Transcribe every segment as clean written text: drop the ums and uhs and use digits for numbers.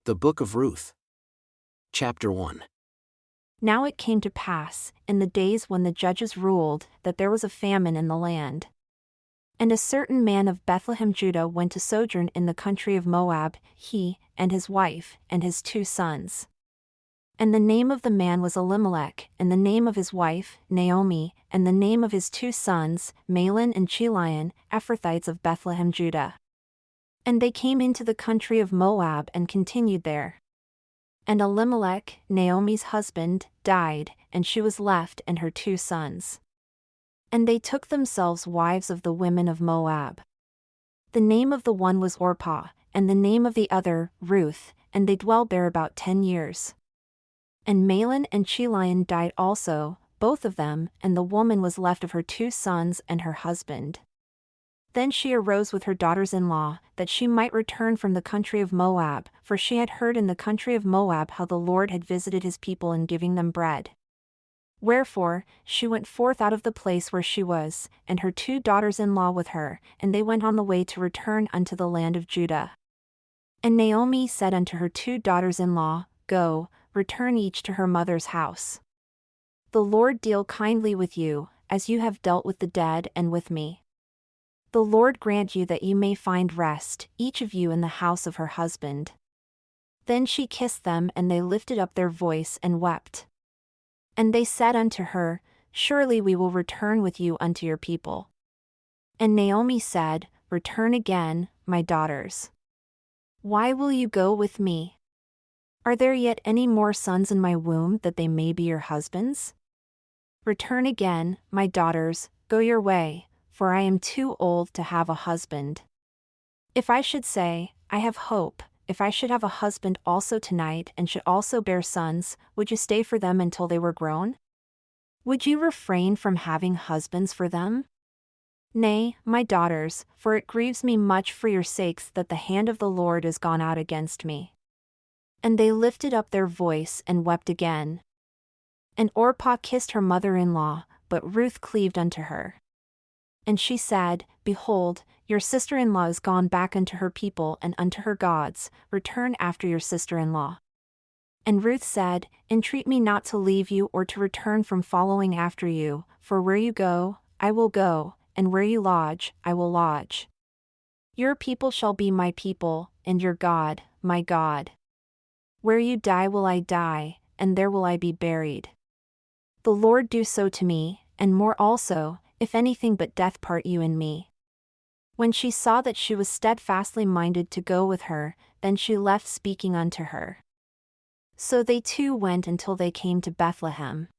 The Book of Ruth. Chapter 1. Now it came to pass, in the days when the judges ruled, that there was a famine in the land. And a certain man of Bethlehem Judah went to sojourn in the country of Moab, he, and his wife, and his 2 sons. And the name of the man was Elimelech, and the name of his wife, Naomi, and the name of his 2 sons, Mahlon and Chilion, Ephrathites of Bethlehem Judah. And they came into the country of Moab and continued there. And Elimelech, Naomi's husband, died, and she was left and her 2 sons. And they took themselves wives of the women of Moab. The name of the one was Orpah, and the name of the other, Ruth, and they dwelled there about 10 years. And Mahlon and Chilion died also, both of them, and the woman was left of her 2 sons and her husband. Then she arose with her daughters-in-law, that she might return from the country of Moab, for she had heard in the country of Moab how the Lord had visited his people in giving them bread. Wherefore, she went forth out of the place where she was, and her 2 daughters-in-law with her, and they went on the way to return unto the land of Judah. And Naomi said unto her 2 daughters-in-law, Go, return each to her mother's house. The Lord deal kindly with you, as you have dealt with the dead and with me. The Lord grant you that you may find rest, each of you in the house of her husband. Then she kissed them, and they lifted up their voice and wept. And they said unto her, Surely we will return with you unto your people. And Naomi said, Return again, my daughters. Why will you go with me? Are there yet any more sons in my womb that they may be your husbands? Return again, my daughters, go your way, for I am too old to have a husband. If I should say, I have hope, if I should have a husband also tonight and should also bear sons, would you stay for them until they were grown? Would you refrain from having husbands for them? Nay, my daughters, for it grieves me much for your sakes that the hand of the Lord is gone out against me. And they lifted up their voice and wept again. And Orpah kissed her mother-in-law, but Ruth cleaved unto her. And she said, Behold, your sister-in-law is gone back unto her people and unto her gods, return after your sister-in-law. And Ruth said, Entreat me not to leave you or to return from following after you, for where you go, I will go, and where you lodge, I will lodge. Your people shall be my people, and your God, my God. Where you die will I die, and there will I be buried. The Lord do so to me, and more also, if anything but death part you and me. When she saw that she was steadfastly minded to go with her, then she left speaking unto her. So they 2 went until they came to Bethlehem.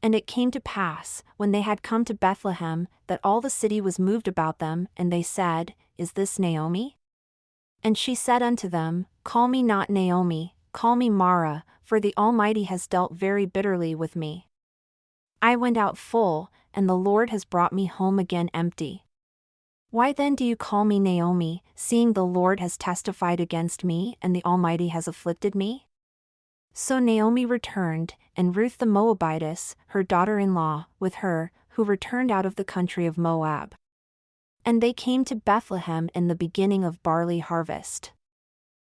And it came to pass, when they had come to Bethlehem, that all the city was moved about them, and they said, Is this Naomi? And she said unto them, Call me not Naomi, call me Mara, for the Almighty has dealt very bitterly with me. I went out full, and the Lord has brought me home again empty. Why then do you call me Naomi, seeing the Lord has testified against me and the Almighty has afflicted me? So Naomi returned, and Ruth the Moabitess, her daughter-in-law, with her, who returned out of the country of Moab. And they came to Bethlehem in the beginning of barley harvest.